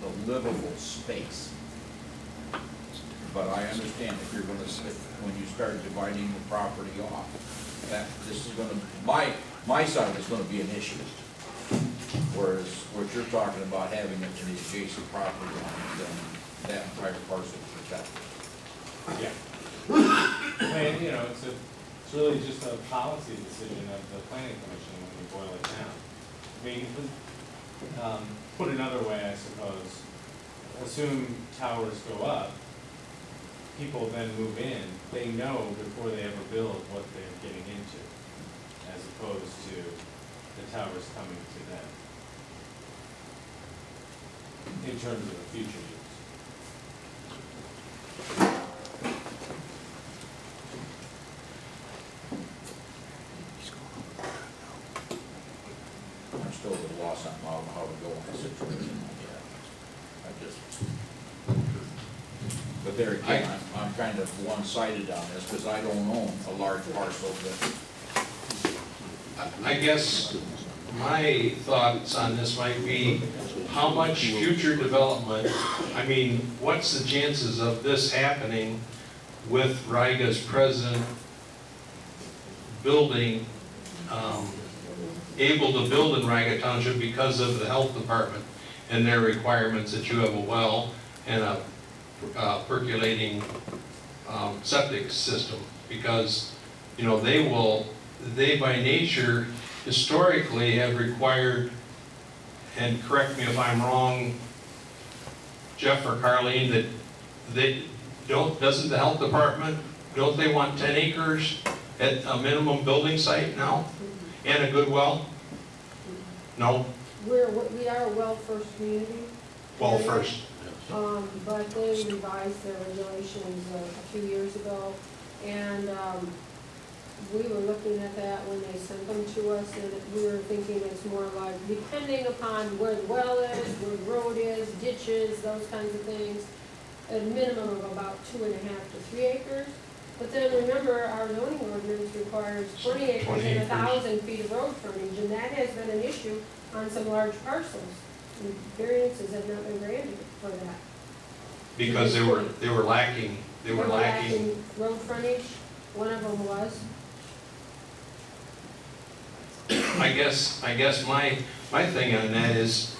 the livable space. But I understand if you're gonna, when you start dividing the property off, that this is gonna, my side is gonna be an issue. Whereas what you're talking about having it in the adjacent property line, then that entire parcel is protected. Yeah. I mean, you know, it's really just a policy decision of the planning commission when you boil it down. I mean, put another way, I suppose, assume towers go up, people then move in, they know before they ever build what they're getting into, as opposed to the towers coming to them in terms of the future use. I'm still a little lost on how to go on the situation like that. I just, but there again, I'm kind of one-sided on this because I don't own a large parcel that. I guess my thoughts on this might be how much future development, I mean, what's the chances of this happening with Riga's present building, able to build in Riga Township because of the health department and their requirements that you have a well and a percolating septic system, because you know they by nature historically have required, and correct me if I'm wrong, Jeff or Carleen, that they doesn't the health department, don't they want 10 acres at a minimum building site now and a good well? No? We are a well first community. Well first. But they revised their regulations a few years ago, and we were looking at that when they sent them to us, and we were thinking it's more like, depending upon where the well is, where the road is, ditches, those kinds of things, a minimum of about 2.5 to 3 acres. But then remember, our zoning ordinance requires 20 acres and 1,000 feet of road frontage, and that has been an issue on some large parcels. And variances have not been granted for that. Because they were lacking road frontage. One of them was. I guess my thing on that is,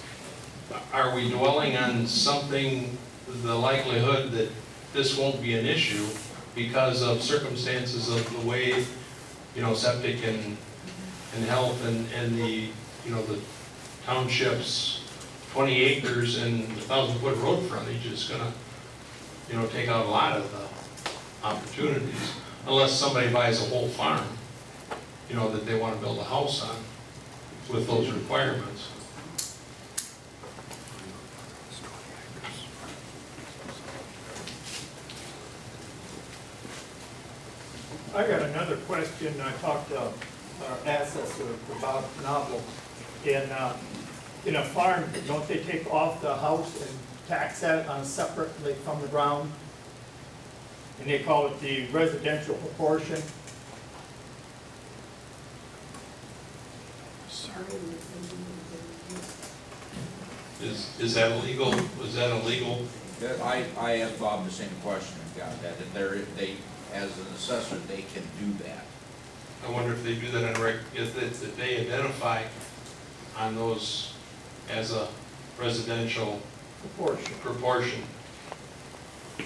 are we dwelling on something, the likelihood that this won't be an issue because of circumstances of the way, you know, septic and health and the, you know, the township's 20 acres and 1,000-foot road frontage is gonna, you know, take out a lot of the opportunities, unless somebody buys a whole farm, you know, that they want to build a house on with those requirements. I got another question. I talked to our assessor about novel. In a farm, don't they take off the house and tax that on separately from the ground? And they call it the residential proportion. Is that illegal? Was that illegal? I asked Bob the same question and got that they, as an assessor, they can do that. I wonder if they do that on if they identify on those as a residential proportion. I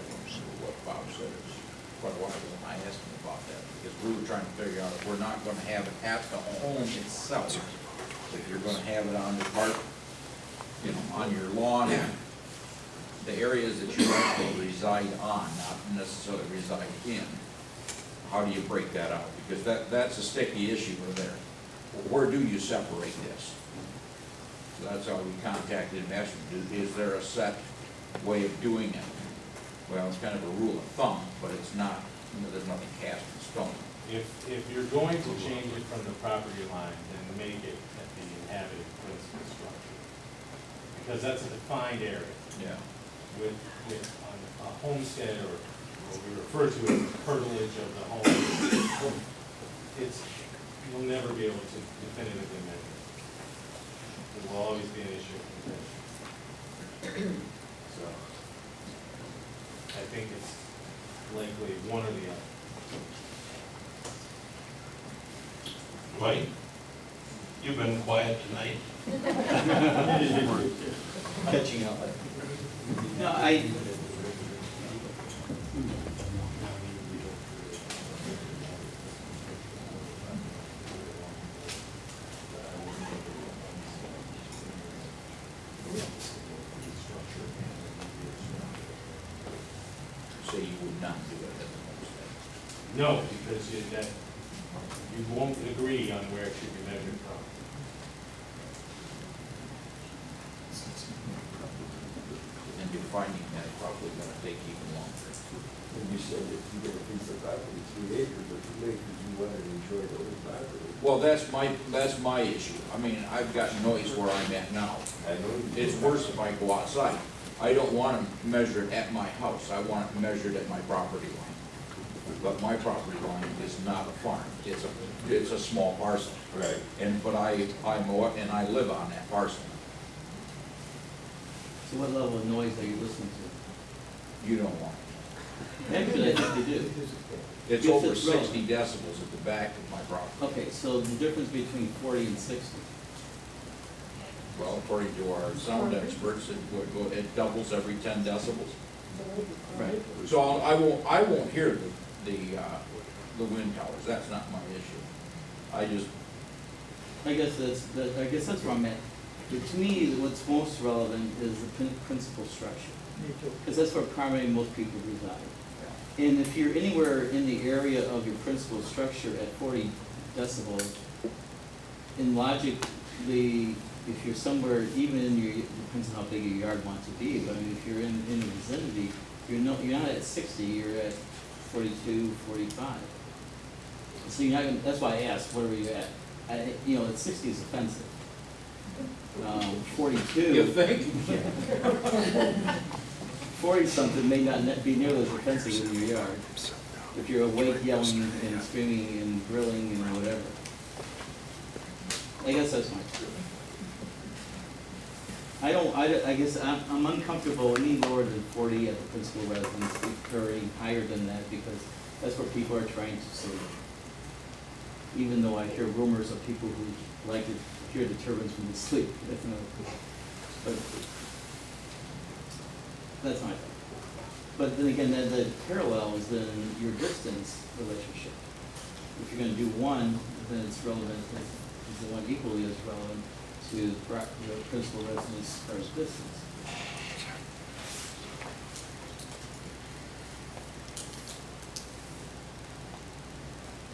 don't know what Bob said. It was quite a while ago when I asked him about that, because we were trying to figure out if we're not going to have it at the home itself. If you're going to have it on the park, you know, on your lawn, the areas that you actually reside on, not necessarily reside in. How do you break that out? Because that's a sticky issue over there. Where do you separate this? So that's how we contacted investment. Is there a set way of doing it? Well, it's kind of a rule of thumb, but it's not, you know, there's nothing cast in stone. If you're going to change it from the property line, then make it at the inhabited principal structure. Because that's a defined area. Yeah. With a homestead, or what we refer to as the curtilage of the home, you'll never be able to definitively measure. There will always be an issue. So, I think it's likely one or the other. Mike, you've been quiet tonight. Catching up. No, I, So you would not do it as a homestead? No, because you won't agree on where it should be measured from. And you're finding that probably gonna take even longer. And you said if you get a piece of property, 3 acres or 2 acres, you want to enjoy those property. Well, that's my issue. I mean, I've got noise where I'm at now. I know you. It's worse if I go outside. I don't want to measure it at my house. I want it measured at my property line. But my property line is not a farm. It's a small parcel. Right. But I live on that parcel. so what level of noise are you listening to? You don't want it. Actually, I think you do. It's If over it's 60 relevant. decibels at the back of my property. Okay, so the difference between 40 and 60. Well, according to our sound experts, it doubles every 10 decibels. Right. So I won't hear the wind towers. That's not my issue. I guess that's where I'm at. But to me, what's most relevant is the principal structure, Me too. because that's where primarily most people reside. And if you're anywhere in the area of your principal structure at 40 decibels, in logic, if you're somewhere, even in your, depends on how big your yard wants to be, but I mean, if you're in the vicinity, you're not at 60, you're at 42, 45. So you're not gonna, that's why I asked, what are you at? At 60 is offensive. 42. You think? 40-something may not be nearly as offensive in your yard, if you're awake yelling and screaming and grilling and whatever. I guess that's my truth. I guess I'm uncomfortable any lower than 40 at the principal residence, or any higher than that, because that's where people are trying to sleep. Even though I hear rumors of people who like to hear the turbines when they sleep, that's another thing. But that's my thing. But then again, the parallel is then your distance relationship. If you're gonna do one, then it's relevant, is the one equally as relevant to the principal residence as far as distance.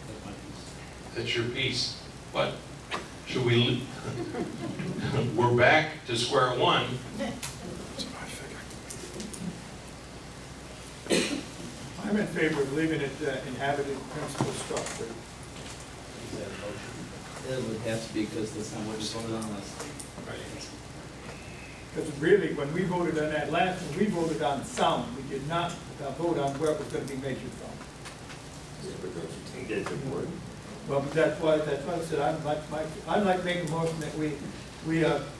That's my piece. That's your piece. But should we, we're back to square one. I'm in favor of leaving it inhabited principal structure. Is that a motion? It would have to be, because that's not what we voted on last time. Because really, when we voted on that last one, we voted on sound. We did not vote on where it was going to be measured from. Yeah, because you think it's important. Well, but that's why I said, I'd like to make a motion that we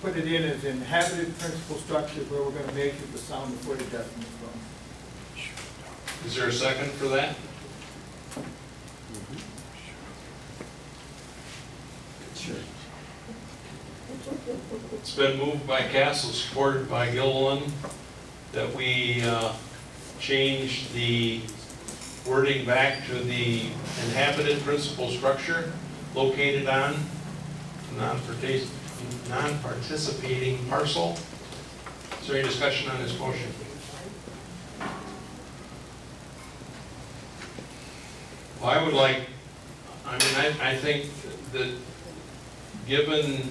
put it in as inhabited principal structure where we're going to measure the sound of 40 decibels from. Is there a second for that? Sure. It's been moved by Castle, supported by Gilliland, that we change the wording back to the inhabited principal structure located on non-participating parcel. Is there any discussion on this motion? Well, I would like, I think that given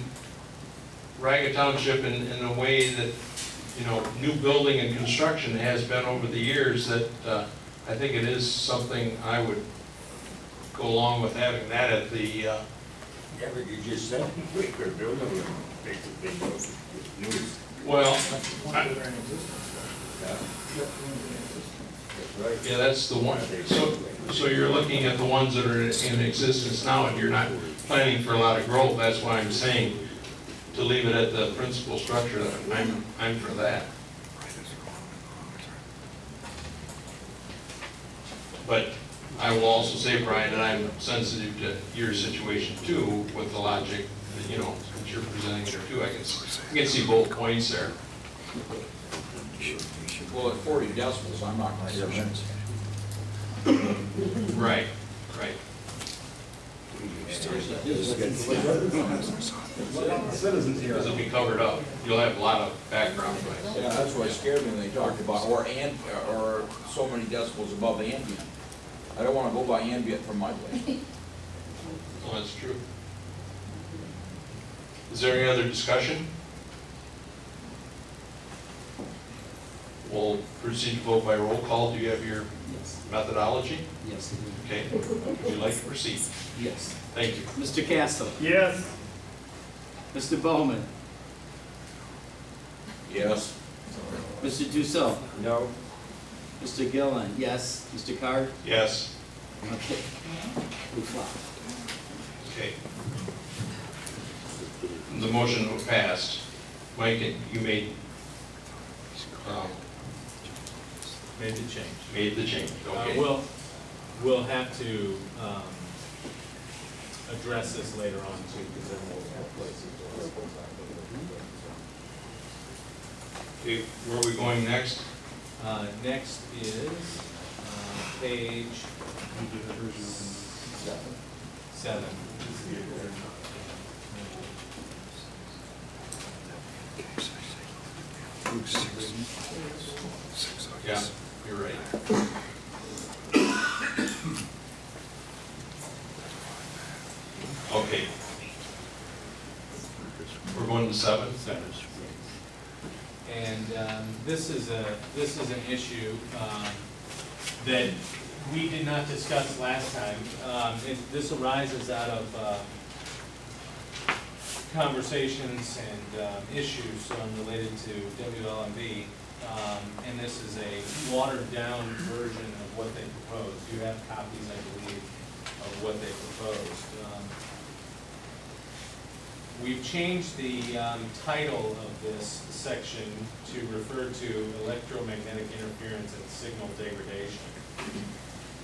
Riga Township in a way that, new building and construction has been over the years, that I think it is something I would go along with having that at the, Yeah, but you just said we could build them, make a big news. well, That's the ones that are in existence. Yep, the ones in existence. That's right. yeah, that's the one. So you're looking at the ones that are in existence now, and you're not planning for a lot of growth. That's why I'm saying to leave it at the principal structure. I'm for that. But I will also say, Brian, that I'm sensitive to your situation too, with the logic that, you know, that you're presenting there too. I can see both points there. Well, at 40 decibels, I'm not gonna hear minutes. Right, right. Citizens here. Because it'll be covered up. You'll have a lot of background noise. Yeah, that's what scared me when they talked about, or so many decibels above ambient. I don't wanna go by ambient from my place. Well, that's true. Is there any other discussion? We'll proceed to vote by roll call. Do you have your Yes. methodology? Yes, I do. Okay. Would you like to proceed? Yes. Thank you. Mr. Castle, Yes. Mr. Bowman, Yes. Mr. Dussault, No. Mr. Gillen, yes, Mr. Card? Yes. Okay. We flop. Okay. The motion passed. Mike, you made Made the change. the change, okay. We'll have to address this later on too, because there are multiple places. Okay, where are we going next? Next is page 7. Yeah, you're right. Okay. We're going to 7? And this is an issue that we did not discuss last time. This arises out of conversations and issues related to WLMV. And this is a watered-down version of what they proposed. You have copies, I believe, of what they proposed. We've changed the title of this section to refer to electromagnetic interference and signal degradation.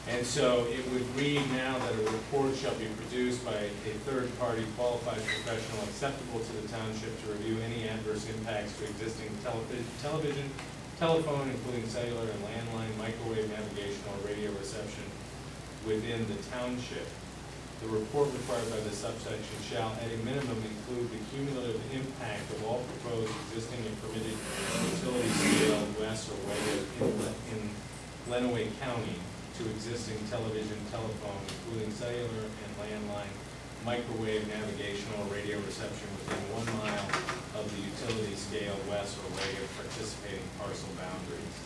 And so it would read now that a report shall be produced by a third-party qualified professional acceptable to the township to review any adverse impacts to existing television, telephone, including cellular and landline, microwave navigation, or radio reception within the township. The report required by the subsection shall at a minimum include the cumulative impact of all proposed existing and permitted utility scale west or in Lenawee County to existing television, telephone, including cellular and landline, microwave navigational radio reception within 1 mile of the utility scale west or radio participating parcel boundaries.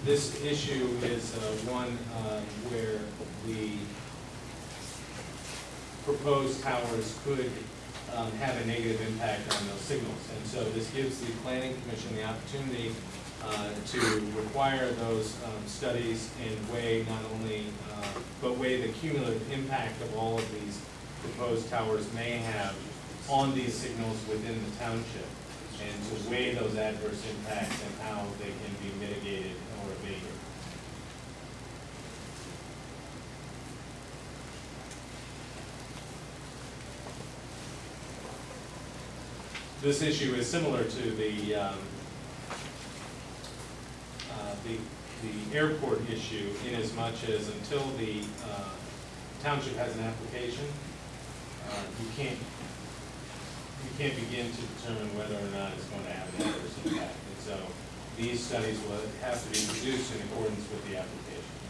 This issue is one where the proposed towers could have a negative impact on those signals. And so this gives the Planning Commission the opportunity to require those studies and weigh not only, but weigh the cumulative impact of all of these proposed towers may have on these signals within the township, and to weigh those adverse impacts and how they can be mitigated or abated. This issue is similar to the airport issue, in as much as until the township has an application, you can't begin to determine whether or not it's going to have an adverse impact. And so these studies will have to be produced in accordance with the application.